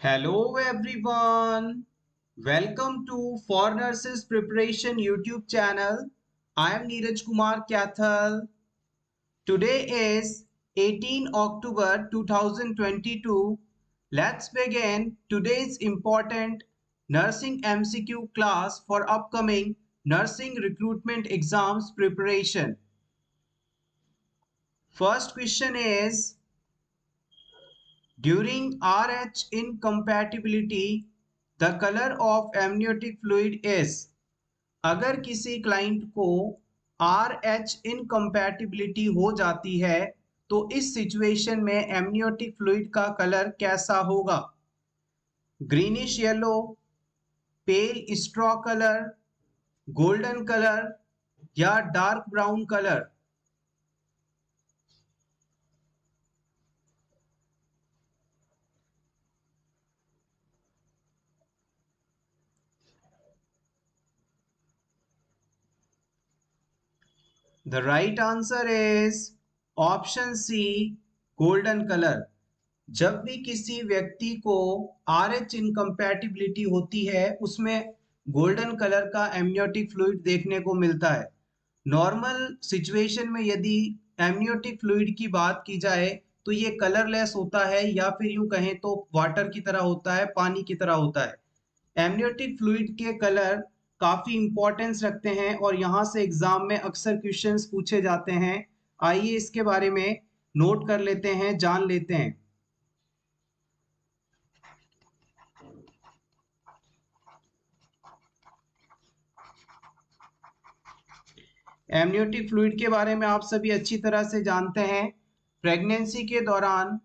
Hello everyone. Welcome to For Nurses Preparation YouTube channel. I am Neeraj Kumar Kathal. Today is 18 October 2022. Let's begin today's important nursing MCQ class for upcoming nursing recruitment exams preparation. First question is, during RH incompatibility, the color of amniotic fluid is। अगर किसी client को RH incompatibility हो जाती है तो इस situation में amniotic fluid का कलर कैसा होगा? Greenish yellow, pale straw colour, golden colour या dark brown colour? The right answer is option C, golden colour. जब भी किसी व्यक्ति को RH इनकम्पैटिबिलिटी होती है उसमें गोल्डन कलर का एमनियोटिक फ्लूइड देखने को मिलता है। नॉर्मल सिचुएशन में यदि एमनियोटिक फ्लूइड की बात की जाए तो ये कलरलेस होता है या फिर यूं कहें तो वाटर की तरह होता है, पानी की तरह होता है। एमनियोटिक फ्लूइड के कलर काफी इंपॉर्टेंस रखते हैं और यहाँ से एग्जाम में अक्सर क्वेश्चंस पूछे जाते हैं। आइए इसके बारे में नोट कर लेते हैं, जान लेते हैं। एमनियोटिक फ्लूइड के बारे में आप सभी अच्छी तरह से जानते हैं। प्रेगनेंसी के दौरान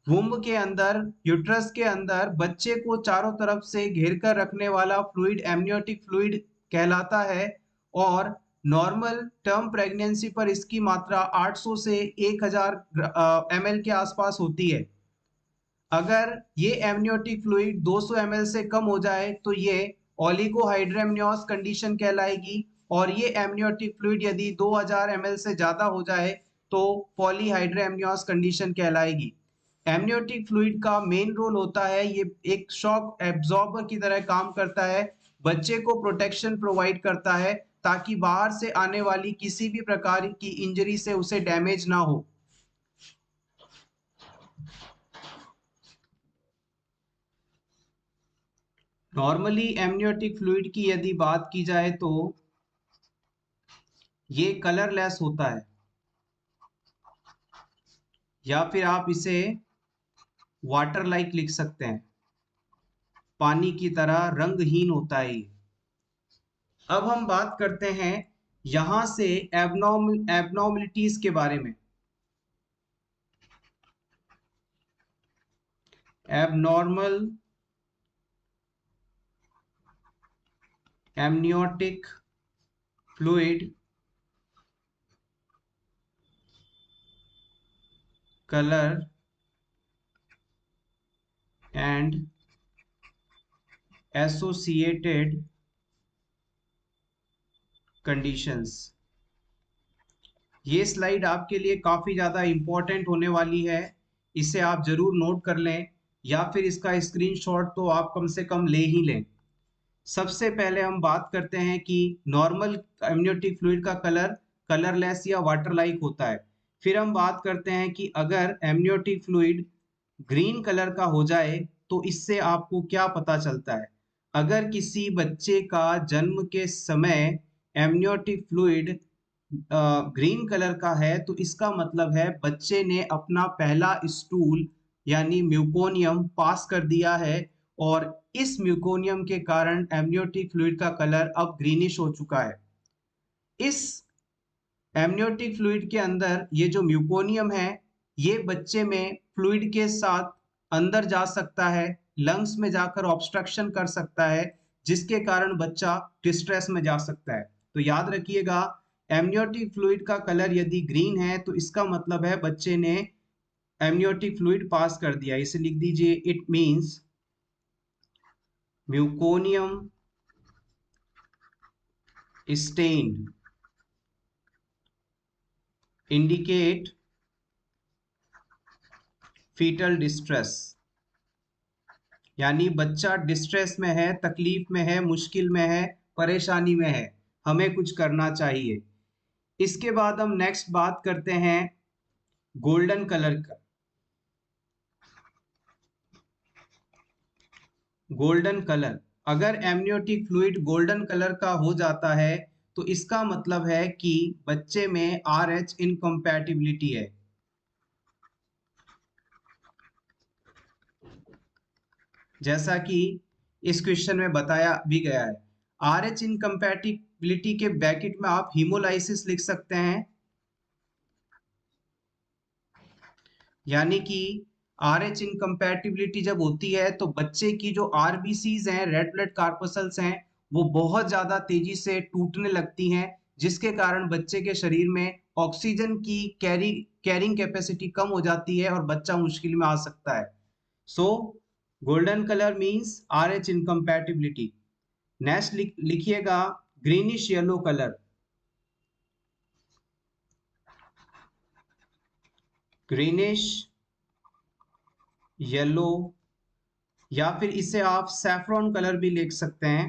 वुम्ब के अंदर, यूट्रस के अंदर बच्चे को चारों तरफ से घेर कर रखने वाला फ्लूइड एमनियोटिक फ्लूइड कहलाता है और नॉर्मल टर्म प्रेगनेंसी पर इसकी मात्रा 800 से 1000 ml के आसपास होती है। अगर ये एमनियोटिक फ्लूइड 200 ml से कम हो जाए तो ये ओलिगोहाइड्रेमनियोस कंडीशन कहलाएगी और ये एमनियोटिक फ्लूइड यदि 2000 ml से ज्यादा हो जाए तो पॉलीहाइड्रेमनियोस कंडीशन कहलाएगी। एमनियोटिक फ्लूइड का मेन रोल होता है, ये एक शॉक एब्जॉर्बर की तरह काम करता है, बच्चे को प्रोटेक्शन प्रोवाइड करता है ताकि बाहर से आने वाली किसी भी प्रकार की इंजरी से उसे डैमेज ना हो। नॉर्मली एमनियोटिक फ्लूइड की यदि बात की जाए तो ये कलरलेस होता है या फिर आप इसे वाटर लाइक लिख सकते हैं, पानी की तरह रंगहीन होता है ये। अब हम बात करते हैं यहां से एबनॉर्मलिटीज के बारे में। Abnormal amniotic fluid colour and associated conditions. ये स्लाइड आपके लिए काफी ज्यादा इंपॉर्टेंट होने वाली है, इसे आप जरूर नोट कर लें या फिर इसका स्क्रीनशॉट तो आप कम से कम ले ही लें। सबसे पहले हम बात करते हैं कि नॉर्मल एमनियोटिक फ्लूइड का कलर कलरलेस या वाटर लाइक होता है। फिर हम बात करते हैं कि अगर एमनियोटिक फ्लूइड ग्रीन कलर का हो जाए तो इससे आपको क्या पता चलता है। अगर किसी बच्चे का जन्म के समय एमनियोटिक फ्लूइड ग्रीन कलर का है तो इसका मतलब है बच्चे ने अपना पहला स्टूल यानी म्यूकोनियम पास कर दिया है और इस म्यूकोनियम के कारण एमनियोटिक फ्लूइड का कलर अब ग्रीनिश हो चुका है। इस एमनियोटिक फ्लूइड के अंदर ये जो म्यूकोनियम है ये बच्चे में फ्लूइड के साथ अंदर जा सकता है, लंग्स में जाकर ऑब्स्ट्रक्शन कर सकता है जिसके कारण बच्चा डिस्ट्रेस में जा सकता है। तो याद रखिएगा, एमनियोटिक फ्लूइड का कलर यदि ग्रीन है तो इसका मतलब है बच्चे ने एमनियोटिक फ्लूइड पास कर दिया। इसे लिख दीजिए, it means meconium stained indicate fetal distress। यानी बच्चा डिस्ट्रेस में है, तकलीफ में है, मुश्किल में है, परेशानी में है, हमें कुछ करना चाहिए। इसके बाद हम नेक्स्ट बात करते हैं गोल्डन कलर का। गोल्डन कलर, अगर एमनियोटिक फ्लूइड गोल्डन कलर का हो जाता है तो इसका मतलब है कि बच्चे में RH इनकम्पैटिबिलिटी है। जैसा कि इस क्वेश्चन में बताया भी गया है। RH इनकम्पैटिबिलिटी के ब्रैकेट में आप हीमोलाइसिस लिख सकते हैं, यानी कि RH इनकम्पैटिबिलिटी जब होती है तो बच्चे की जो RBCs हैं, रेड ब्लड कार्पसल्स हैं, वो बहुत ज्यादा तेजी से टूटने लगती हैं, जिसके कारण बच्चे के शरीर में ऑक्सीजन की कैरिंग कैपेसिटी कम हो जाती है और बच्चा मुश्किल में आ सकता है। So golden colour means RH incompatibility. Next लिखिएगा greenish yellow colour. Greenish yellow, या फिर इसे आप सैफरॉन कलर भी लिख सकते हैं।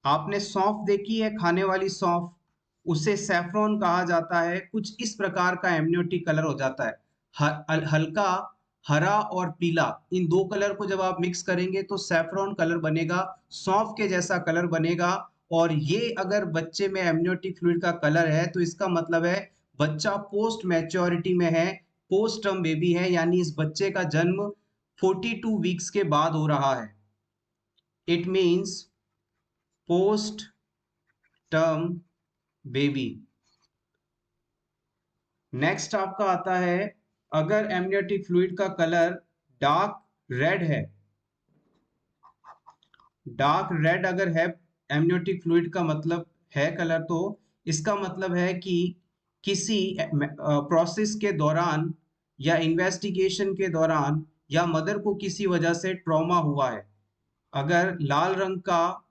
आपने सौंफ देखी है, खाने वाली सौंफ, उसे सैफरॉन कहा जाता है। कुछ इस प्रकार का एमनियोटिक कलर हो जाता है। हल्का हरा और पीला, इन दो कलर को जब आप मिक्स करेंगे तो सैफरॉन कलर बनेगा, सौंफ के जैसा कलर बनेगा। और ये अगर बच्चे में एमनियोटिक फ्लूइड का कलर है तो इसका मतलब है बच्चा पोस्ट मैच्योरिटी में है, पोस्ट टर्म बेबी है, यानी इस बच्चे का जन्म 42 वीक्स के बाद हो रहा है। It means post term baby. Next आपका आता है, अगर एमनियोटिक फ्लूइड का कलर डार्क रेड है, डार्क रेड अगर है एमनियोटिक फ्लूइड का मतलब है कलर, तो इसका मतलब है कि किसी प्रोसेस के दौरान या इन्वेस्टिगेशन के दौरान या मदर को किसी वजह से ट्रॉमा हुआ है। अगर लाल रंग का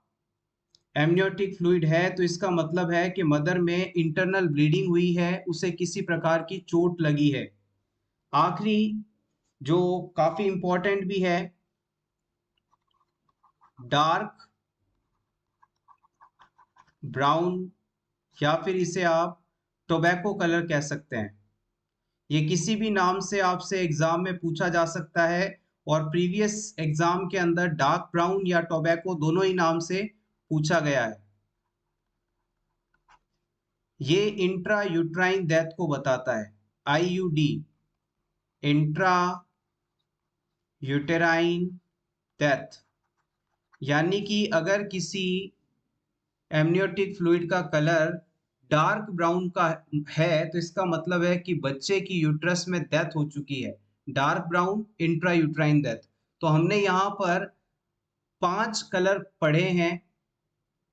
एमनियोटिक फ्लूइड है तो इसका मतलब है कि मदर में इंटरनल ब्लीडिंग हुई है, उसे किसी प्रकार की चोट लगी है। आखिरी जो काफी इंपॉर्टेंट भी है, डार्क ब्राउन, या फिर इसे आप टोबैको कलर कह सकते हैं। ये किसी भी नाम से आपसे एग्जाम में पूछा जा सकता है, और प्रीवियस एग्जाम के अंदर डार्क ब्राउन या टोबैको दोनों ही नाम से पूछा गया है। ये इंट्रा यूट्राइन डेथ को बताता है, IUD, इंट्रा यूटेराइन डेथ। यानी कि अगर किसी एमनियोटिक फ्लूइड का कलर डार्क ब्राउन का है तो इसका मतलब है कि बच्चे की यूट्रस में डेथ हो चुकी है। Dark brown, intra uterine death. तो हमने यहाँ पर 5 कलर पढ़े हैं,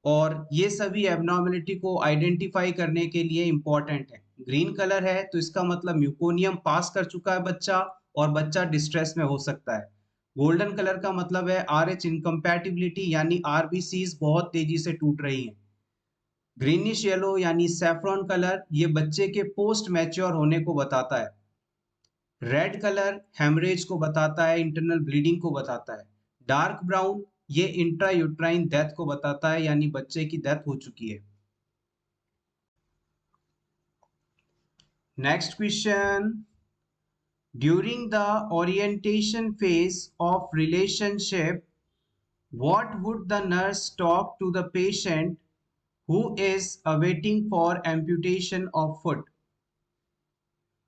और ये सभी एबनॉर्मेलिटी को आइडेंटिफाई करने के लिए इंपॉर्टेंट है। ग्रीन कलर है तो इसका मतलब म्यूकोनियम पास कर चुका है बच्चा, और बच्चा डिस्ट्रेस में हो सकता है। गोल्डन कलर का मतलब है RH इनकम्पैटिबिलिटी, यानी RBCs बहुत तेजी से टूट रही हैं। ग्रीनिश येलो यानी सैफरॉन कलर, ये बच्चे के पोस्ट मैच्योर होने को बताता है। रेड कलर हेमरेज को बताता है, इंटरनल ब्लीडिंग को बताता है। डार्क ब्राउन ये इंट्रा यूट्राइन डेथ को बताता है, यानी बच्चे की डेथ हो चुकी है। Next question, during the orientation phase of relationship, what would the nurse talk to the patient who is awaiting for amputation of foot?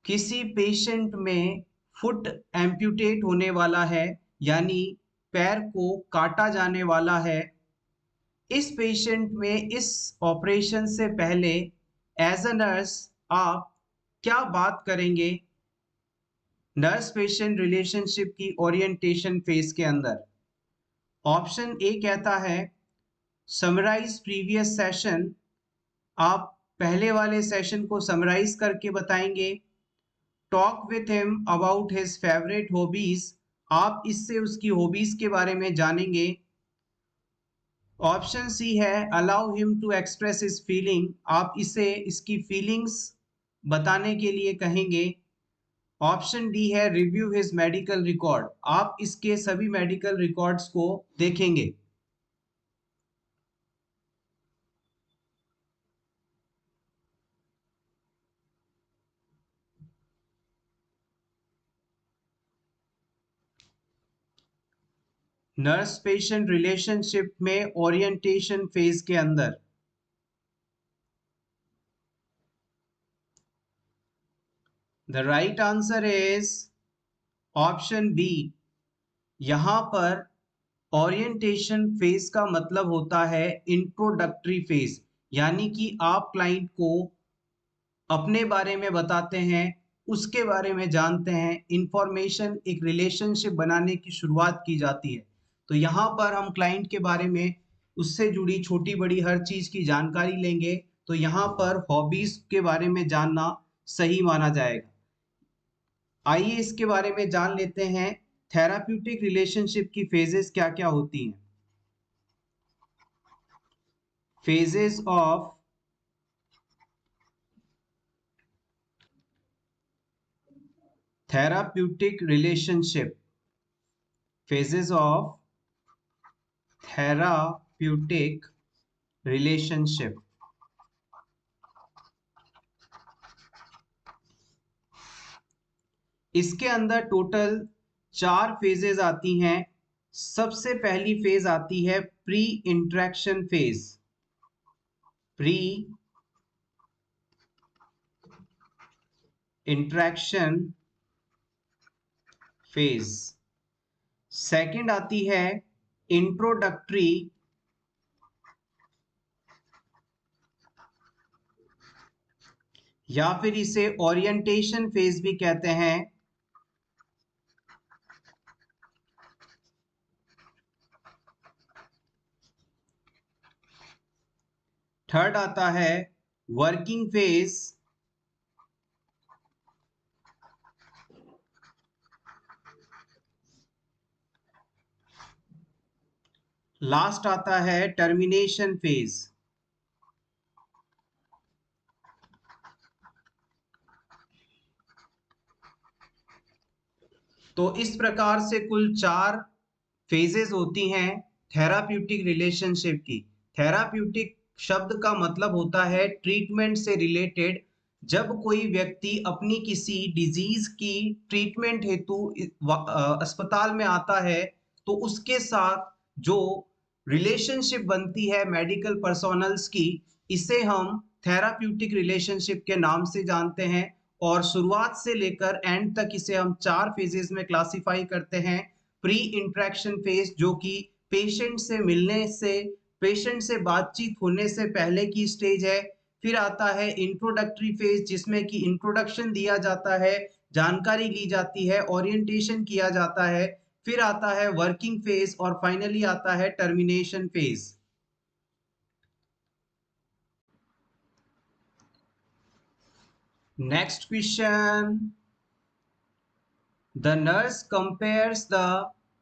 किसी पेशेंट में फुट एम्प्यूटेट होने वाला है, यानी पैर को काटा जाने वाला है। इस पेशेंट में इस ऑपरेशन से पहले एज अ नर्स आप क्या बात करेंगे नर्स पेशेंट रिलेशनशिप की ओरिएंटेशन फेज के अंदर? ऑप्शन ए कहता है समराइज प्रीवियस सेशन, आप पहले वाले सेशन को समराइज करके बताएंगे। Talk with him about his favourite hobbies, आप इससे उसकी हॉबीज के बारे में जानेंगे। ऑप्शन सी है allow him to express his feeling, आप इसे इसकी फीलिंग्स बताने के लिए कहेंगे। ऑप्शन डी है रिव्यू हिज मेडिकल रिकॉर्ड, आप इसके सभी मेडिकल रिकॉर्ड्स को देखेंगे। नर्स पेशेंट रिलेशनशिप में ओरिएंटेशन फेज के अंदर। The right answer is option B. यहां पर ओरिएंटेशन फेज का मतलब होता है इंट्रोडक्टरी फेज, यानी कि आप क्लाइंट को अपने बारे में बताते हैं, उसके बारे में जानते हैं, इंफॉर्मेशन एक रिलेशनशिप बनाने की शुरुआत की जाती है। तो यहाँ पर हम क्लाइंट के बारे में उससे जुड़ी छोटी बड़ी हर चीज की जानकारी लेंगे। तो यहाँ पर हॉबीज के बारे में जानना सही माना जाएगा। आइए इसके बारे में जान लेते हैं थेराप्यूटिक रिलेशनशिप की फेजेस क्या क्या होती हैं। Phases of therapeutic relationship, phases of therapeutic relationship। इसके अंदर टोटल 4 फेजेस आती हैं। सबसे पहली फेज आती है pre interaction phase. Pre interaction phase. Second आती है इंट्रोडक्टरी या फिर इसे ओरिएंटेशन फेज भी कहते हैं। थर्ड आता है वर्किंग फेज। लास्ट आता है टर्मिनेशन फेज। तो इस प्रकार से कुल 4 फेजेस होती हैं थेराप्यूटिक रिलेशनशिप की। थेराप्यूटिक शब्द का मतलब होता है ट्रीटमेंट से रिलेटेड। जब कोई व्यक्ति अपनी किसी डिजीज की ट्रीटमेंट हेतु अस्पताल में आता है, तो उसके साथ जो रिलेशनशिप बनती है मेडिकल पर्सोनल्स की, इसे हम थेराप्यूटिक रिलेशनशिप के नाम से जानते हैं। और शुरुआत से लेकर एंड तक इसे हम 4 फेजेस में क्लासिफाई करते हैं। प्री इंटरेक्शन फेज जो कि पेशेंट से मिलने से, पेशेंट से बातचीत होने से पहले की स्टेज है। फिर आता है इंट्रोडक्टरी फेज जिसमें कि इंट्रोडक्शन दिया जाता है, जानकारी ली जाती है, ओरिएंटेशन किया जाता है। फिर आता है वर्किंग फेज और फाइनली आता है termination phase. Next question. The nurse compares the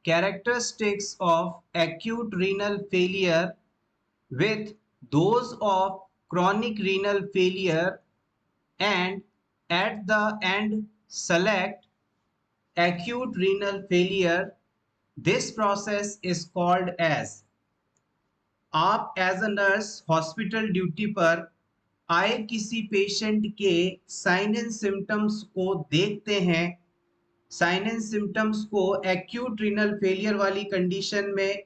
characteristics of acute renal failure with those of chronic renal failure and at the end select acute renal failure. This process is called as। आप as a nurse hospital duty पर आए किसी patient के sign and symptoms को देखते हैं। Sign and symptoms को acute renal failure वाली कंडीशन में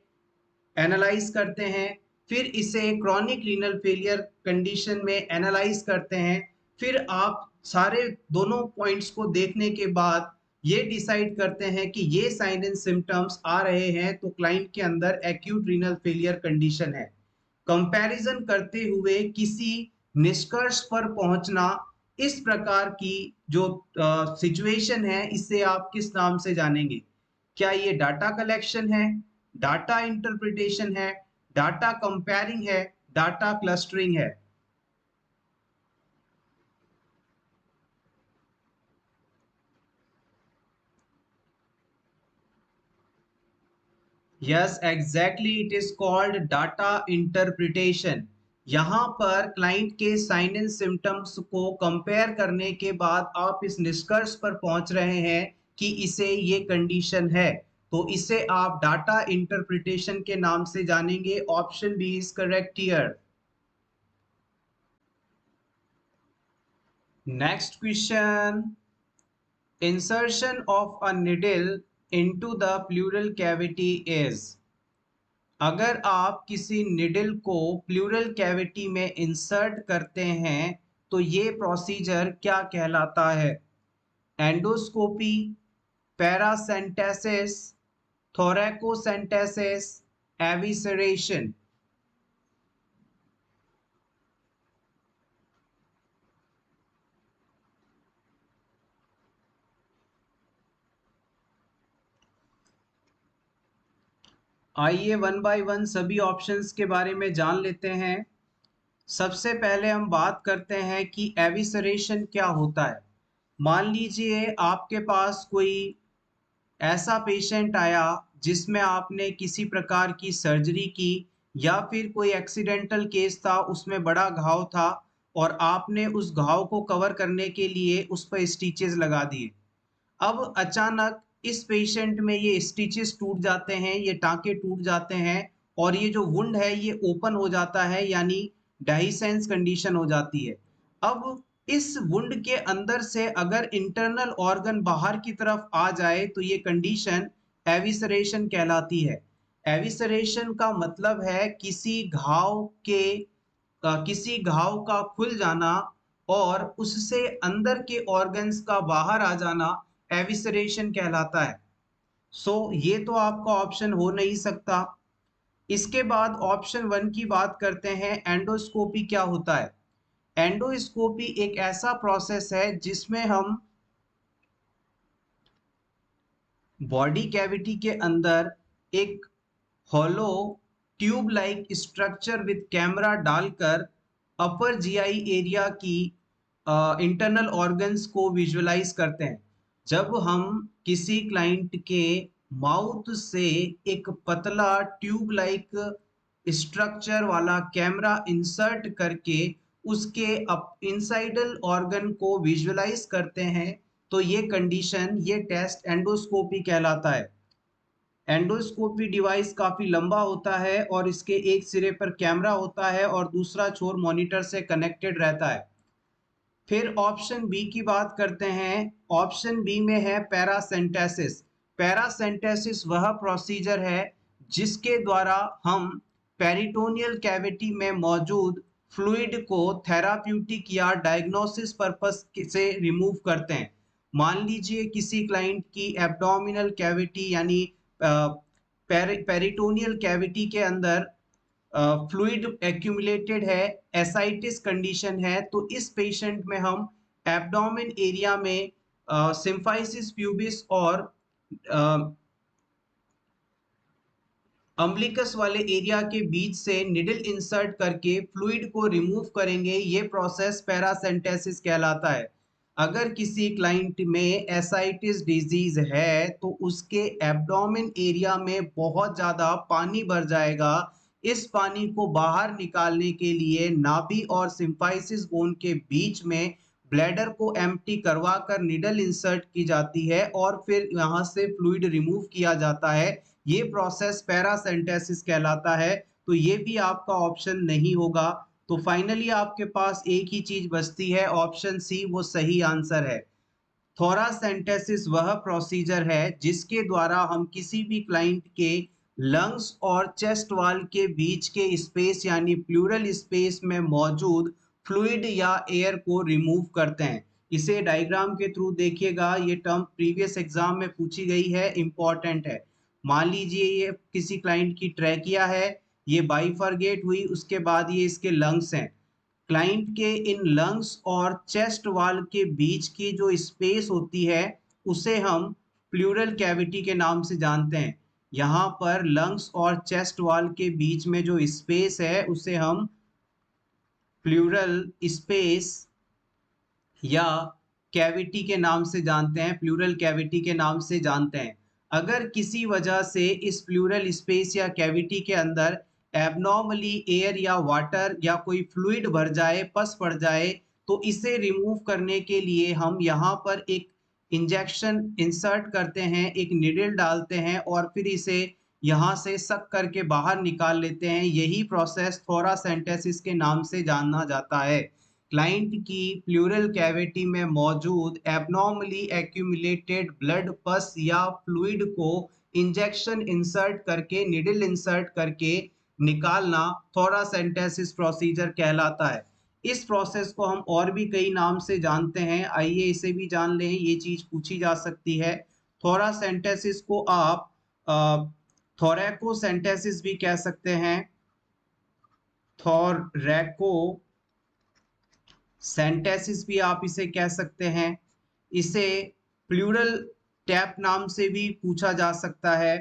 एनालाइज करते हैं, फिर इसे क्रॉनिक रीनल फेलियर कंडीशन में एनालाइज करते हैं। फिर आप सारे दोनों पॉइंट्स को देखने के बाद ये डिसाइड करते हैं कि ये साइन एंड सिम्टम्स आ रहे हैं तो क्लाइंट के अंदर एक्यूट रीनल फेलियर कंडीशन है। कंपैरिजन करते हुए किसी निष्कर्ष पर पहुंचना, इस प्रकार की जो सिचुएशन है इसे आप किस नाम से जानेंगे? क्या ये डाटा कलेक्शन है, डाटा इंटरप्रिटेशन है, डाटा कंपेयरिंग है, डाटा क्लस्टरिंग है? Yes exactly, it is called data interpretation. यहाँ पर क्लाइंट के साइन एंड सिम्टम्स को कंपेयर करने के बाद आप इस निष्कर्ष पर पहुंच रहे हैं कि इसे ये कंडीशन है, तो इसे आप डाटा इंटरप्रिटेशन के नाम से जानेंगे। Option B is correct here. Next question, insertion of a needle into the pleural cavity is। अगर आप किसी निडल को प्लूरल कैविटी में इंसर्ट करते हैं तो ये प्रोसीजर क्या कहलाता है? एंडोस्कोपी, पैरासेंटेसिस, थोरैकोसेंटेसिस, एविसरेशन। आइए वन बाय वन सभी ऑप्शंस के बारे में जान लेते हैं। सबसे पहले हम बात करते हैं कि एविसरेशन क्या होता है। मान लीजिए आपके पास कोई ऐसा पेशेंट आया जिसमें आपने किसी प्रकार की सर्जरी की या फिर कोई एक्सीडेंटल केस था, उसमें बड़ा घाव था और आपने उस घाव को कवर करने के लिए उस पर स्टिचेस लगा दिए। अब अचानक इस पेशेंट में ये स्टिचेस टूट जाते हैं, ये टाँके टूट जाते हैं और ये जो वुंड है ये ओपन हो जाता है, यानी डेहिसेंस कंडीशन हो जाती है। अब इस वुंड के अंदर से अगर इंटरनल ऑर्गन बाहर की तरफ आ जाए तो ये कंडीशन एविसरेशन कहलाती है। एविसरेशन का मतलब है किसी घाव का खुल जाना और उससे अंदर के ऑर्गन्स का बाहर आ जाना एविसरेशन कहलाता है। ये तो आपका ऑप्शन हो नहीं सकता। इसके बाद ऑप्शन वन की बात करते हैं, एंडोस्कोपी क्या होता है? एंडोस्कोपी एक ऐसा प्रोसेस है जिसमें हम बॉडी कैविटी के अंदर एक hollow tube like structure with camera डालकर अपर जीआई एरिया की इंटरनल ऑर्गन्स को विजुअलाइज करते हैं। जब हम किसी क्लाइंट के माउथ से एक पतला ट्यूब लाइक स्ट्रक्चर वाला कैमरा इंसर्ट करके उसके इनसाइडल ऑर्गन को विजुअलाइज करते हैं तो ये कंडीशन, ये टेस्ट एंडोस्कोपी कहलाता है। एंडोस्कोपी डिवाइस काफी लंबा होता है और इसके एक सिरे पर कैमरा होता है और दूसरा छोर मॉनिटर से कनेक्टेड रहता है। फिर ऑप्शन बी की बात करते हैं। ऑप्शन बी में है पैरासेंटेसिस। पैरासेंटेसिस वह प्रोसीजर है जिसके द्वारा हम पेरिटोनियल कैविटी में मौजूद फ्लूइड को थेराप्यूटिक या डायग्नोसिस पर्पस से रिमूव करते हैं। मान लीजिए किसी क्लाइंट की एब्डोमिनल कैविटी यानी पेरिटोनियल कैविटी के अंदर फ्लूइड एक्यूमुलेटेड है, एसाइटिस कंडीशन है, तो इस पेशेंट में हम एब्डोमेन एरिया में सिम्फाइसिस प्यूबिस और अम्बिलिकस वाले एरिया के बीच से निडल इंसर्ट करके फ्लूइड को रिमूव करेंगे। ये प्रोसेस पैरासेंटेसिस कहलाता है। अगर किसी क्लाइंट में एसाइटिस डिजीज है तो उसके एब्डोमेन एरिया में बहुत ज़्यादा पानी भर जाएगा। इस पानी को बाहर निकालने के लिए नाभि और सिम्फाइसिस बोन के बीच में ब्लैडर को एम्प्टी करवा कर निडल इंसर्ट की जाती है और फिर यहाँ से फ्लूइड रिमूव किया जाता है। ये प्रोसेस पैरासेंटेसिस कहलाता है। तो ये भी आपका ऑप्शन नहीं होगा। तो फाइनली आपके पास एक ही चीज बचती है, ऑप्शन सी वो सही आंसर है। थोरासेंटेसिस वह प्रोसीजर है जिसके द्वारा हम किसी भी क्लाइंट के लंग्स और चेस्ट वाल के बीच के स्पेस यानी प्लूरल स्पेस में मौजूद फ्लूइड या एयर को रिमूव करते हैं। इसे डायग्राम के थ्रू देखिएगा, ये टर्म प्रीवियस एग्जाम में पूछी गई है, इंपॉर्टेंट है। मान लीजिए ये किसी क्लाइंट की ट्रैकिया है, ये बाइफरगेट हुई, उसके बाद ये इसके लंग्स हैं। क्लाइंट के इन लंग्स और चेस्ट वाल के बीच की जो स्पेस होती है उसे हम प्लूरल कैविटी के नाम से जानते हैं। यहाँ पर लंग्स और चेस्ट वाल के बीच में जो स्पेस है उसे हम प्लूरल स्पेस या कैविटी के नाम से जानते हैं, प्लूरल कैविटी के नाम से जानते हैं। अगर किसी वजह से इस प्लूरल स्पेस या कैविटी के अंदर एबनॉर्मली एयर या वाटर या कोई फ्लूइड भर जाए, पस पड़ जाए, तो इसे रिमूव करने के लिए हम यहाँ पर एक इंजेक्शन इंसर्ट करते हैं, एक निडल डालते हैं और फिर इसे यहाँ से सक करके बाहर निकाल लेते हैं। यही प्रोसेस थोरासेंटेसिस के नाम से जाना जाता है। क्लाइंट की प्लूरल कैविटी में मौजूद एबनॉर्मली एक्यूमुलेटेड ब्लड, पस या फ्लूइड को इंजेक्शन इंसर्ट करके, निडल इंसर्ट करके निकालना थोरासेंटेसिस प्रोसीजर कहलाता है। इस प्रोसेस को हम और भी कई नाम से जानते हैं, आइए इसे भी जान लें, ये चीज पूछी जा सकती है। थोरासेंटेसिस को आप थोरैकोसेंटेसिस भी कह सकते हैं, थोरैको सेंटेसिस भी आप इसे कह सकते हैं। इसे प्लूरल टैप नाम से भी पूछा जा सकता है।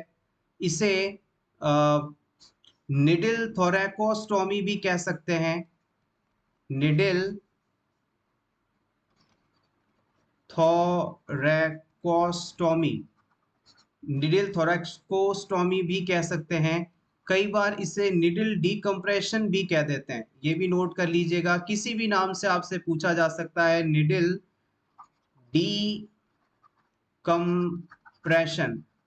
इसे निडल थोरैकोस्टोमी भी कह सकते हैं, निडल थोरैकोस्टोमी, निडल थोरैकोस्टोमी भी कह सकते हैं। कई बार इसे निडल डीकम्प्रेशन भी कह देते हैं, ये भी नोट कर लीजिएगा। किसी भी नाम से आपसे पूछा जा सकता है, निडल डीकम्प्रेशन।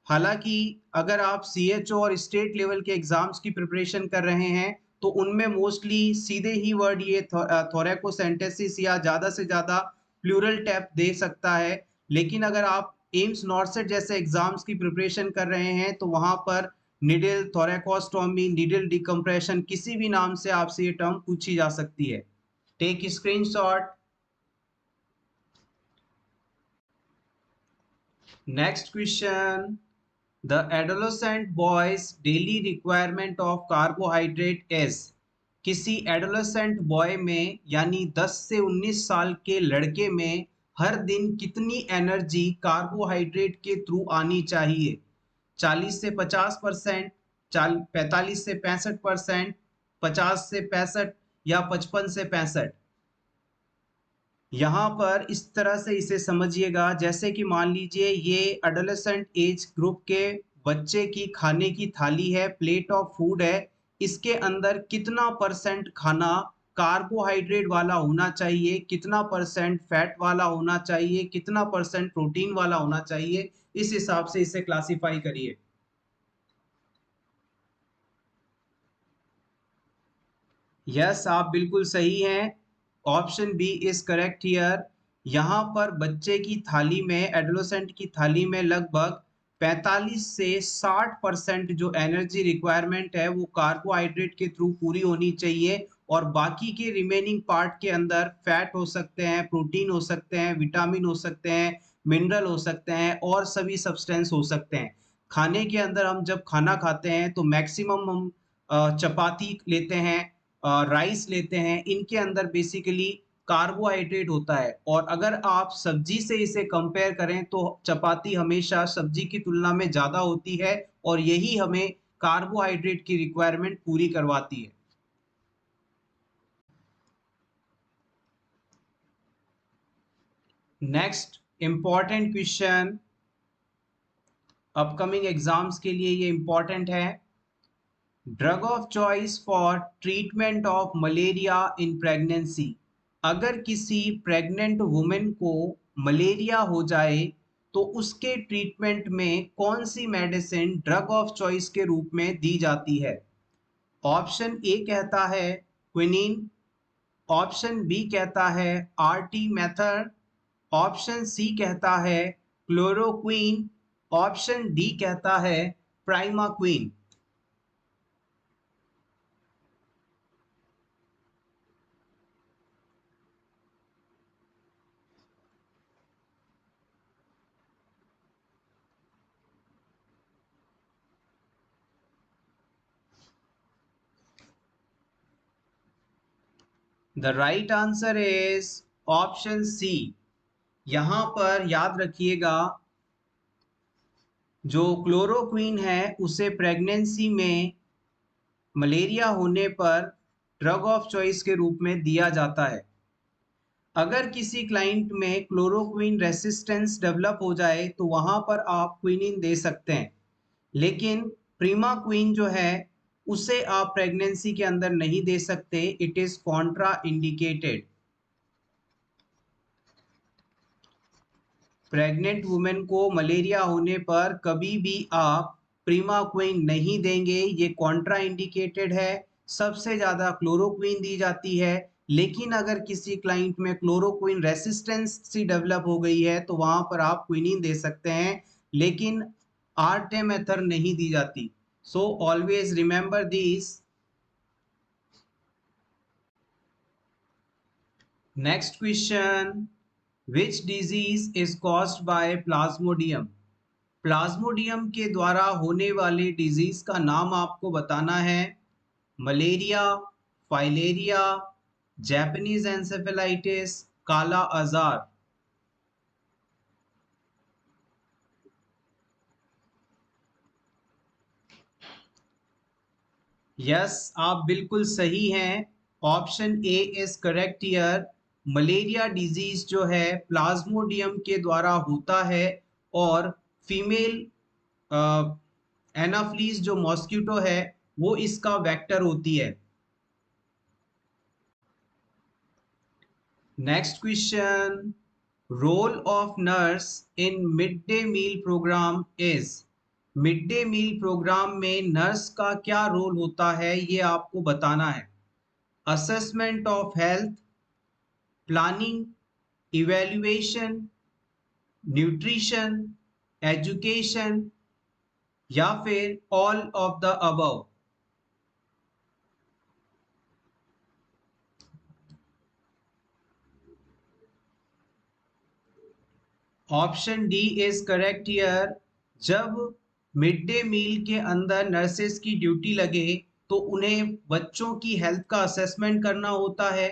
हालांकि अगर आप सीएचओ और स्टेट लेवल के एग्जाम्स की प्रिपरेशन कर रहे हैं तो उनमें मोस्टली सीधे ही वर्ड ये थोरैकोसेंटेसिस या ज़्यादा से ज़्यादा प्लूरल टैप दे सकता है। लेकिन अगर आप एम्स नॉर्सेट जैसे एग्जाम्स की प्रिपरेशन कर रहे हैं तो वहां पर निडल थोरैकोस्टोमी, निडल डिकम्प्रेशन, किसी भी नाम से आपसे ये टर्म पूछी जा सकती है। Take screenshot. Next question, the adolescent boy's daily requirement of carbohydrate is। किसी एडोलेसेंट बॉय में यानी 10 से 19 साल के लड़के में हर दिन कितनी एनर्जी कार्बोहाइड्रेट के थ्रू आनी चाहिए? 40 से 50%, 45 से 65%, 50 से 65 या 55 से 65? यहाँ पर इस तरह से इसे समझिएगा, जैसे कि मान लीजिए ये एडोलेसेंट एज ग्रुप के बच्चे की खाने की थाली है, प्लेट ऑफ फूड है। इसके अंदर कितना परसेंट खाना कार्बोहाइड्रेट वाला होना चाहिए, कितना परसेंट फैट वाला होना चाहिए, कितना परसेंट प्रोटीन वाला होना चाहिए, इस हिसाब से इसे क्लासिफाई करिए। यस, आप बिल्कुल सही हैं। Option B is correct here. यहाँ पर बच्चे की थाली में, एडोलेसेंट की थाली में लगभग 45 से 60% जो एनर्जी रिक्वायरमेंट है वो कार्बोहाइड्रेट के थ्रू पूरी होनी चाहिए, और बाकी के रिमेनिंग पार्ट के अंदर फैट हो सकते हैं, प्रोटीन हो सकते हैं, विटामिन हो सकते हैं, मिनरल हो सकते हैं और सभी सब्सटेंस हो सकते हैं। खाने के अंदर हम जब खाना खाते हैं तो मैक्सिमम हम चपाती लेते हैं, राइस लेते हैं, इनके अंदर बेसिकली कार्बोहाइड्रेट होता है। और अगर आप सब्जी से इसे कंपेयर करें तो चपाती हमेशा सब्जी की तुलना में ज़्यादा होती है और यही हमें कार्बोहाइड्रेट की रिक्वायरमेंट पूरी करवाती है। Next important question, upcoming exams के लिए ये इंपॉर्टेंट है। Drug of choice for treatment of malaria in pregnancy. अगर किसी प्रेग्नेंट वुमेन को मलेरिया हो जाए तो उसके ट्रीटमेंट में कौन सी मेडिसिन ड्रग ऑफ चॉइस के रूप में दी जाती है? ऑप्शन ए कहता है क्विनीन, ऑप्शन बी कहता है आरटी मेथड, ऑप्शन सी कहता है क्लोरोक्वीन, ऑप्शन डी कहता है primaquine. The right answer is option C. यहां पर याद रखिएगा, जो क्लोरोक्वीन है उसे प्रेगनेंसी में मलेरिया होने पर ड्रग ऑफ चॉइस के रूप में दिया जाता है। अगर किसी क्लाइंट में क्लोरोक्वीन रेसिस्टेंस डेवलप हो जाए तो वहां पर आप क्विनिन दे सकते हैं, लेकिन प्रीमाक्वीन जो है उसे आप प्रेगनेंसी के अंदर नहीं दे सकते, it is Contra indicated. Pregnant women को मलेरिया होने पर कभी भी आप प्रीमाक्विन नहीं देंगे, ये कॉन्ट्रा इंडिकेटेड है। सबसे ज़्यादा क्लोरोक्विन दी जाती है, लेकिन अगर किसी क्लाइंट में क्लोरोक्विन रेसिस्टेंस सी डेवलप हो गई है तो वहाँ पर आप क्विनिन दे सकते हैं, लेकिन आर्टेमेथर नहीं दी जाती। So always remember this. Next question, which disease is caused by Plasmodium? Plasmodium के द्वारा होने वाले डिजीज का नाम आपको बताना है। मलेरिया, फाइलेरिया, जापानीज एंसेफेलाइटिस, काला आजार। यस, आप बिल्कुल सही हैं। Option A is correct here. Malaria disease जो है प्लाज्मोडियम के द्वारा होता है, और फीमेल एनाफ्लीज जो मॉस्किटो है वो इसका वेक्टर होती है। Next question, role of nurse in mid day meal programme is? Mid day meal programme में नर्स का क्या रोल होता है ये आपको बताना है। Assessment of health, planning, evaluation, nutrition, education, या फिर all of the above. Option D is correct here. जब मिड डे मील के अंदर नर्सेस की ड्यूटी लगे तो उन्हें बच्चों की हेल्थ का असेसमेंट करना होता है।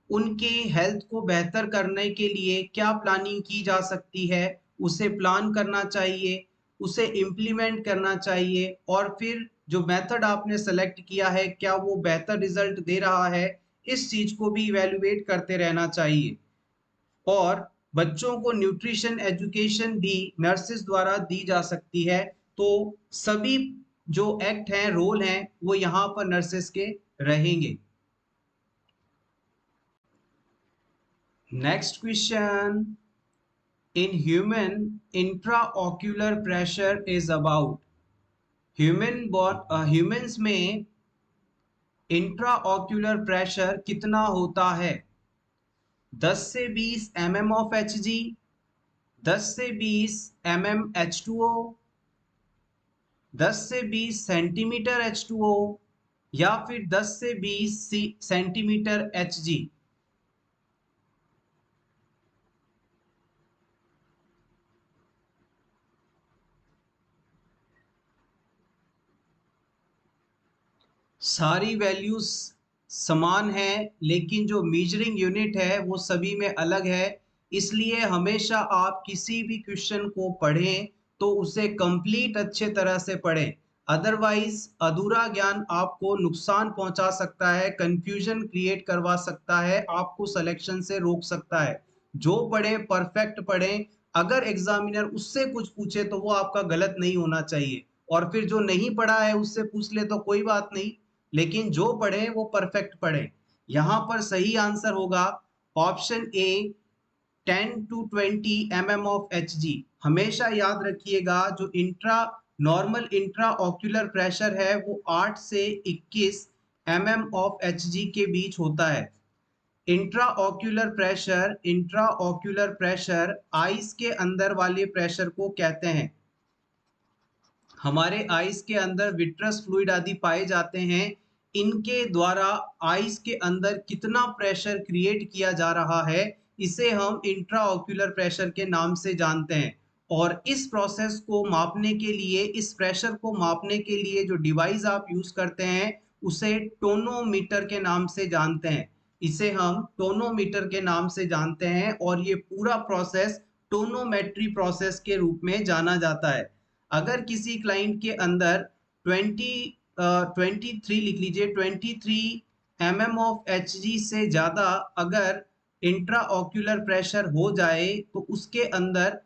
उनके हेल्थ को बेहतर करने के लिए क्या प्लानिंग की जा सकती है उसे प्लान करना चाहिए, उसे इम्प्लीमेंट करना चाहिए, और फिर जो मेथड आपने सेलेक्ट किया है क्या वो बेहतर रिजल्ट दे रहा है, इस चीज को भी इवेल्युएट करते रहना चाहिए। और बच्चों को न्यूट्रिशन एजुकेशन भी नर्सेस द्वारा दी जा सकती है। तो सभी जो एक्ट हैं, रोल हैं, वो यहाँ पर नर्सेस के रहेंगे। Next question, in human intraocular pressure is about? Humans में इंट्राओक्यूलर प्रेशर कितना होता है? 10 से 20 mm ऑफ Hg, 10 से 20 mm H2O, 10 से 20 सेंटीमीटर H2O, या फिर 10 से 20 सेंटीमीटर Hg। सारी वैल्यूज समान है, लेकिन जो मेजरिंग यूनिट है वो सभी में अलग है। इसलिए हमेशा आप किसी भी क्वेश्चन को पढ़ें तो उसे कंप्लीट अच्छे तरह से पढ़ें, अदरवाइज अधूरा ज्ञान आपको नुकसान पहुंचा सकता है, कंफ्यूजन क्रिएट करवा सकता है, आपको सिलेक्शन से रोक सकता है। जो पढ़ें परफेक्ट पढ़ें। अगर एग्जामिनर उससे कुछ पूछे तो वो आपका गलत नहीं होना चाहिए, और फिर जो नहीं पढ़ा है उससे पूछ ले तो कोई बात नहीं, लेकिन जो पढ़े वो परफेक्ट पढ़े। यहां पर सही आंसर होगा option A, 10 to 20 mm of Hg। हमेशा याद रखिएगा जो नॉर्मल इंट्रा ऑक्यूलर प्रेशर है वो 8 से 21 mm ऑफ Hg के बीच होता है। इंट्रा ऑक्यूलर प्रेशर आइस के अंदर वाले प्रेशर को कहते हैं। हमारे आइस के अंदर विट्रस फ्लूइड आदि पाए जाते हैं, इनके द्वारा आइस के अंदर कितना प्रेशर क्रिएट किया जा रहा है इसे हम इंट्राओक्यूलर प्रेशर के नाम से जानते हैं। और इस प्रोसेस को मापने के लिए, इस प्रेशर को मापने के लिए जो डिवाइस आप यूज करते हैं उसे टोनोमीटर के नाम से जानते हैं। इसे हम टोनोमीटर के नाम से जानते हैं, और ये पूरा प्रोसेस टोनोमेट्री प्रोसेस के रूप में जाना जाता है। अगर किसी क्लाइंट के अंदर 23 लिख लीजिए, 23 mm ऑफ Hg से ज़्यादा अगर इंट्राओक्यूलर प्रेशर हो जाए तो उसके अंदर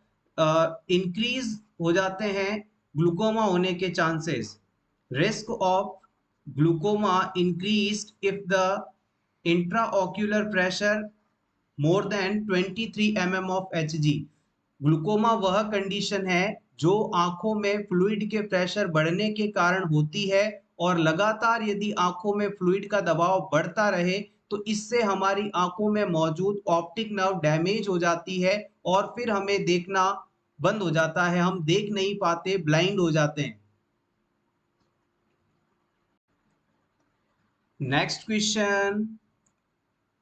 इंक्रीज हो जाते हैं ग्लूकोमा होने के chances. Risk of glaucoma increased if the intraocular pressure more than 23 mm of Hg। Glaucoma वह कंडीशन है जो आंखों में फ्लूइड के प्रेशर बढ़ने के कारण होती है, और लगातार यदि आंखों में फ्लूइड का दबाव बढ़ता रहे तो इससे हमारी आंखों में मौजूद ऑप्टिक नर्व डैमेज हो जाती है और फिर हमें देखना बंद हो जाता है, हम देख नहीं पाते, ब्लाइंड हो जाते हैं। Next question,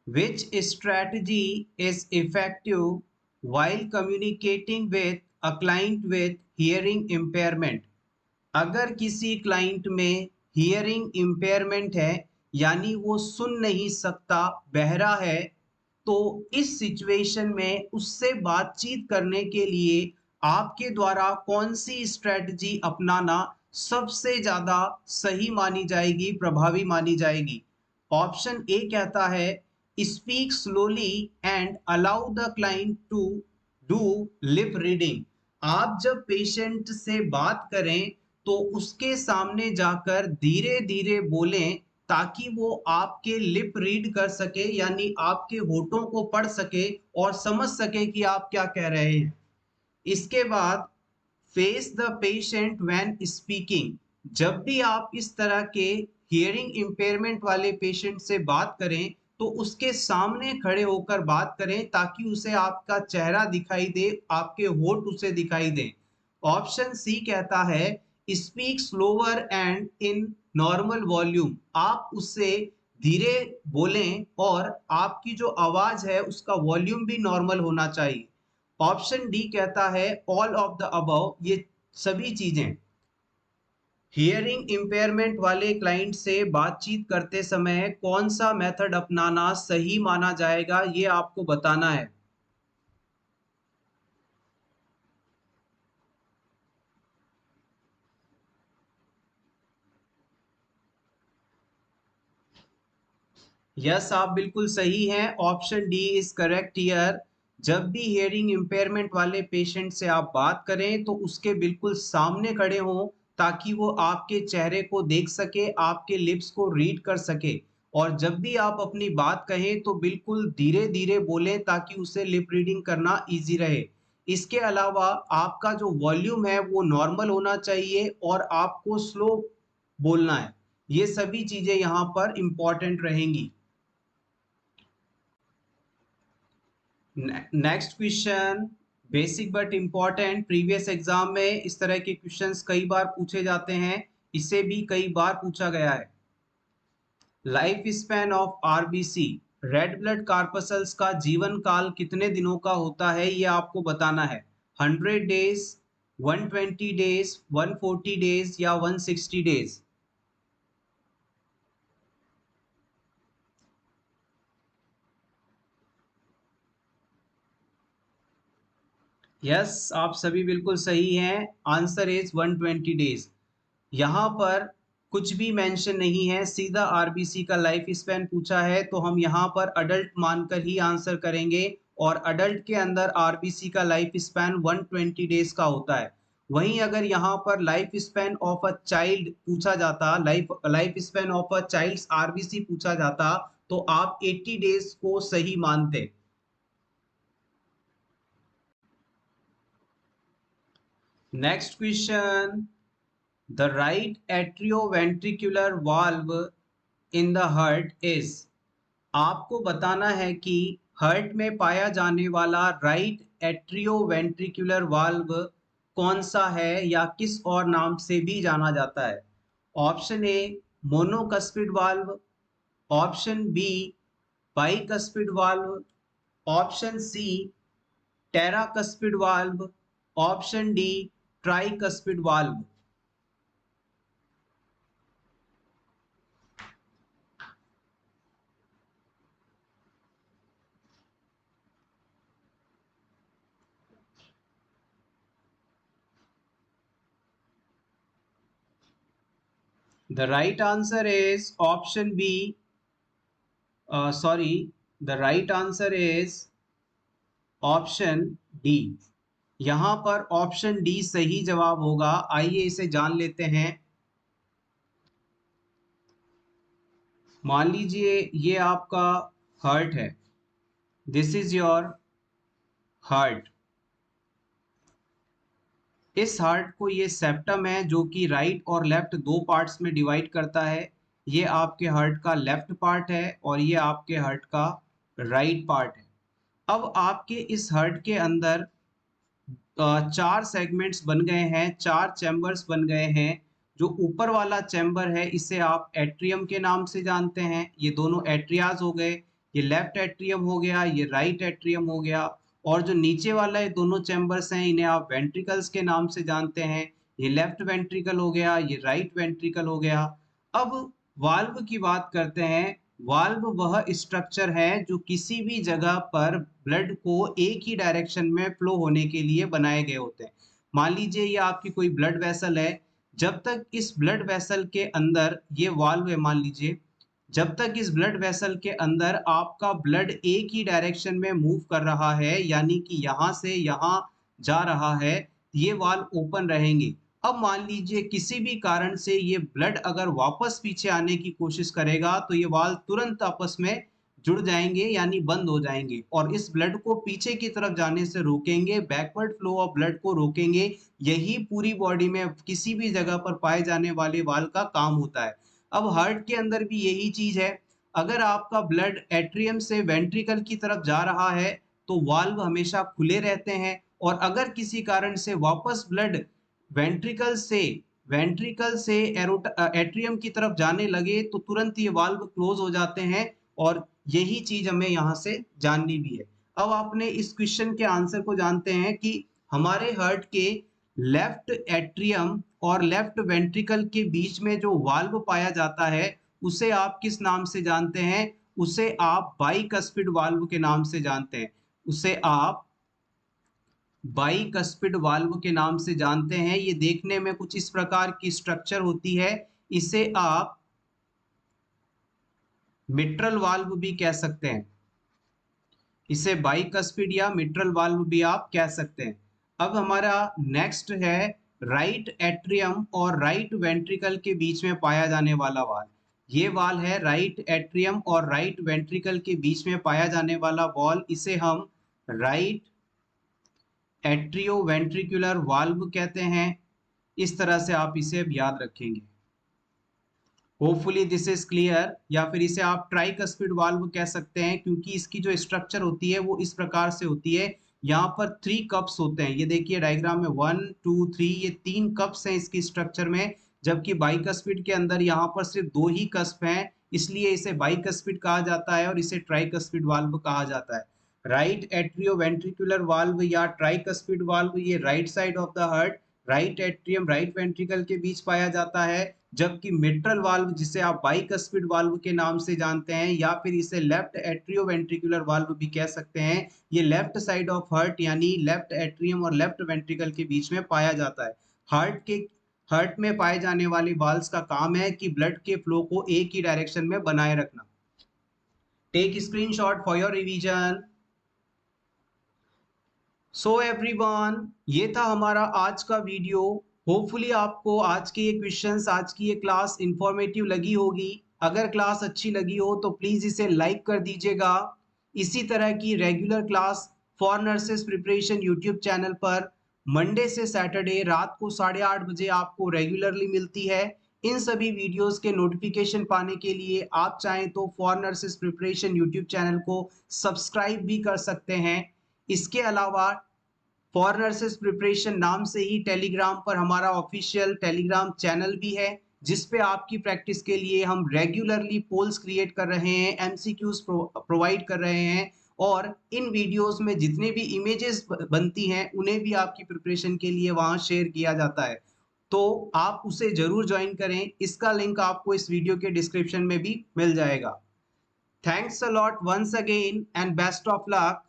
which strategy is effective while communicating with a client with hearing impairment? अगर किसी क्लाइंट में हियरिंग इम्पेयरमेंट है, यानी वो सुन नहीं सकता, बहरा है, तो इस सिचुएशन में उससे बातचीत करने के लिए आपके द्वारा कौन सी स्ट्रेटजी अपनाना सबसे ज्यादा सही मानी जाएगी, प्रभावी मानी जाएगी? ऑप्शन ए कहता है speak slowly and allow the client to do lip reading. आप जब पेशेंट से बात करें तो उसके सामने जाकर धीरे धीरे बोलें ताकि वो आपके लिप रीड कर सके, यानी आपके होठों को पढ़ सके और समझ सके कि आप क्या कह रहे हैं। इसके बाद face the patient when speaking. जब भी आप इस तरह के हियरिंग इम्पेयरमेंट वाले पेशेंट से बात करें तो उसके सामने खड़े होकर बात करें ताकि उसे आपका चेहरा दिखाई दे, आपके होठ उसे दिखाई दे। ऑप्शन सी कहता है speak slower and in normal volume. आप उससे धीरे बोलें और आपकी जो आवाज है उसका वॉल्यूम भी नॉर्मल होना चाहिए। ऑप्शन डी कहता है ऑल ऑफ द अबव, ये सभी चीजें। हियरिंग इम्पेयरमेंट वाले क्लाइंट से बातचीत करते समय कौन सा मेथड अपनाना सही माना जाएगा, ये आपको बताना है। यस, आप बिल्कुल सही हैं। Option D is correct here. जब भी हियरिंग इम्पेयरमेंट वाले पेशेंट से आप बात करें तो उसके बिल्कुल सामने खड़े हों ताकि वो आपके चेहरे को देख सके, आपके लिप्स को रीड कर सके। और जब भी आप अपनी बात कहें तो बिल्कुल धीरे धीरे बोलें ताकि उसे लिप रीडिंग करना इजी रहे। इसके अलावा आपका जो वॉल्यूम है वो नॉर्मल होना चाहिए और आपको स्लो बोलना है। ये सभी चीजें यहाँ पर इंपॉर्टेंट रहेंगी। Next question, basic but important, previous exam में इस तरह के क्वेश्चंस कई बार पूछे जाते हैं, इसे भी कई बार पूछा गया है। Life span of RBC, red blood corpuscles का जीवन काल कितने दिनों का होता है, ये आपको बताना है। 100 डेज, 120 डेज, 140 डेज या 160 डेज? यस, आप सभी बिल्कुल सही हैं। Answer is 120 days. यहाँ पर कुछ भी मेंशन नहीं है, सीधा आरबीसी का लाइफ स्पैन पूछा है तो हम यहाँ पर अडल्ट मानकर ही आंसर करेंगे, और अडल्ट के अंदर आरबीसी का लाइफ स्पैन 120 डेज का होता है। वहीं अगर यहाँ पर life span of a child पूछा जाता, life life span of a child's RBC पूछा जाता, तो आप 80 डेज को सही मानते। Next question, the right atrioventricular valve in the heart is. आपको बताना है कि हार्ट में पाया जाने वाला राइट एट्रियोवेंट्रिकुलर वाल्व कौन सा है या किस और नाम से भी जाना जाता है। Option A monocuspid valve, option B bicuspid valve, option C tetracuspid valve, option D tricuspid valve. The right answer is option B. Sorry, the right answer is option D. यहाँ पर ऑप्शन डी सही जवाब होगा। आइए इसे जान लेते हैं। मान लीजिए ये आपका हार्ट है, दिस इज योर हार्ट। इस हार्ट को, ये सेप्टम है जो कि राइट और लेफ्ट दो पार्ट्स में डिवाइड करता है। ये आपके हार्ट का लेफ्ट पार्ट है और ये आपके हार्ट का राइट पार्ट है। अब आपके इस हार्ट के अंदर चार सेगमेंट्स बन गए हैं, चार चैम्बर्स बन गए हैं। जो ऊपर वाला चैम्बर है इसे आप एट्रियम के नाम से जानते हैं, ये दोनों एट्रियाज हो गए। ये लेफ्ट एट्रियम हो गया, ये राइट एट्रियम हो गया। और जो नीचे वाला ये दोनों चैम्बर्स हैं इन्हें आप वेंट्रिकल्स के नाम से जानते हैं। ये लेफ्ट वेंट्रिकल हो गया, ये राइट वेंट्रिकल हो गया। अब वाल्व की बात करते हैं। वाल्व वह स्ट्रक्चर है जो किसी भी जगह पर ब्लड को एक ही डायरेक्शन में फ्लो होने के लिए बनाए गए होते हैं। मान लीजिए ये आपकी कोई ब्लड वेसल है, जब तक इस ब्लड वेसल के अंदर, ये वाल्व है मान लीजिए, जब तक इस ब्लड वेसल के अंदर आपका ब्लड एक ही डायरेक्शन में मूव कर रहा है, यानी कि यहाँ से यहाँ जा रहा है, ये वाल्व ओपन रहेंगे। अब मान लीजिए किसी भी कारण से ये ब्लड अगर वापस पीछे आने की कोशिश करेगा तो ये वाल्व तुरंत आपस में जुड़ जाएंगे, यानी बंद हो जाएंगे और इस ब्लड को पीछे की तरफ जाने से रोकेंगे, बैकवर्ड फ्लो ऑफ ब्लड को रोकेंगे। यही पूरी बॉडी में किसी भी जगह पर पाए जाने वाले वाल्व का काम होता है। अब हार्ट के अंदर भी यही चीज है। अगर आपका ब्लड एट्रियम से वेंट्रिकल की तरफ जा रहा है तो वाल्व हमेशा खुले रहते हैं, और अगर किसी कारण से वापस ब्लड वेंट्रिकल से एट्रियम की तरफ जाने लगे तो तुरंत ये वाल्व क्लोज हो जाते हैं। और यही चीज हमें यहाँ से जाननी भी है। अब आपने इस क्वेश्चन के आंसर को जानते हैं कि हमारे हार्ट के लेफ्ट एट्रियम और लेफ्ट वेंट्रिकल के बीच में जो वाल्व पाया जाता है उसे आप किस नाम से जानते हैं? उसे आप बाइकस्पिड वाल्व के नाम से जानते हैं। उसे आप बाइकस्पिड वाल्व के नाम से जानते हैं। ये देखने में कुछ इस प्रकार की स्ट्रक्चर होती है। इसे आप मिट्रल वाल्व भी कह सकते हैं। इसे बाइकस्पिड या मिट्रल वाल्व भी आप कह सकते हैं। अब हमारा नेक्स्ट है राइट एट्रियम और राइट वेंट्रिकल के बीच में पाया जाने वाला वाल्व। ये वाल्व है राइट एट्रियम और राइट वेंट्रिकल के बीच में पाया जाने वाला वाल्व। इसे हम राइट एट्रियोवेंट्रिकुलर वाल्व कहते हैं। इस तरह से आप इसे अब याद रखेंगे। Hopefully this is clear. या फिर इसे आप ट्राइकस्पिड वाल्व कह सकते हैं, क्योंकि इसकी जो स्ट्रक्चर होती है वो इस प्रकार से होती है। यहाँ पर 3 कप्स होते हैं, ये देखिए डायग्राम में 1 2 3, ये 3 कप्स हैं इसकी स्ट्रक्चर में। जबकि बाइकस्पिड के अंदर यहाँ पर सिर्फ 2 ही कस्प हैं, इसलिए इसे बाइकस्पिड कहा जाता है और इसे ट्राइकस्पिड वाल्व कहा जाता है। राइट एट्रियोवेंट्रिकुलर वाल्व या ट्राइकस्पिड वाल्व, ये right side of the heart, right atrium right ventricle के बीच पाया जाता है। जबकि मिट्रल वाल्व, जिसे आप बाइकस्पिड वाल्व के नाम से जानते हैं या फिर इसे लेफ्ट एट्रियोवेंट्रिकुलर वाल्व भी कह सकते हैं, ये लेफ्ट साइड ऑफ हार्ट यानी लेफ्ट एट्रियम और लेफ्ट वेंट्रिकल के बीच में पाया जाता है। हार्ट में पाए जाने वाले वाल्व्स का काम है कि ब्लड के फ्लो को एक ही डायरेक्शन में बनाए रखना। Take screenshot for your revision. So everyone, ये था हमारा आज का वीडियो। होपफुली आपको आज के ये क्वेश्चंस, आज की ये क्लास इंफॉर्मेटिव लगी होगी। अगर क्लास अच्छी लगी हो तो प्लीज़ इसे लाइक कर दीजिएगा। इसी तरह की regular class for nurses preparation YouTube channel पर मंडे से सैटरडे रात को 8:30 बजे आपको रेगुलरली मिलती है। इन सभी वीडियोस के नोटिफिकेशन पाने के लिए आप चाहें तो for nurses preparation YouTube channel को सब्सक्राइब भी कर सकते हैं। इसके अलावा फॉर नर्सेस प्रिपरेशन नाम से ही टेलीग्राम पर हमारा ऑफिशियल टेलीग्राम चैनल भी है, जिस पे आपकी प्रैक्टिस के लिए हम रेगुलरली पोल्स क्रिएट कर रहे हैं, एमसीक्यूज प्रोवाइड कर रहे हैं, और इन वीडियोस में जितने भी इमेजेस बनती हैं उन्हें भी आपकी प्रिपरेशन के लिए वहां शेयर किया जाता है। तो आप उसे जरूर ज्वाइन करें। इसका लिंक आपको इस वीडियो के डिस्क्रिप्शन में भी मिल जाएगा। Thanks a lot once again and best of luck.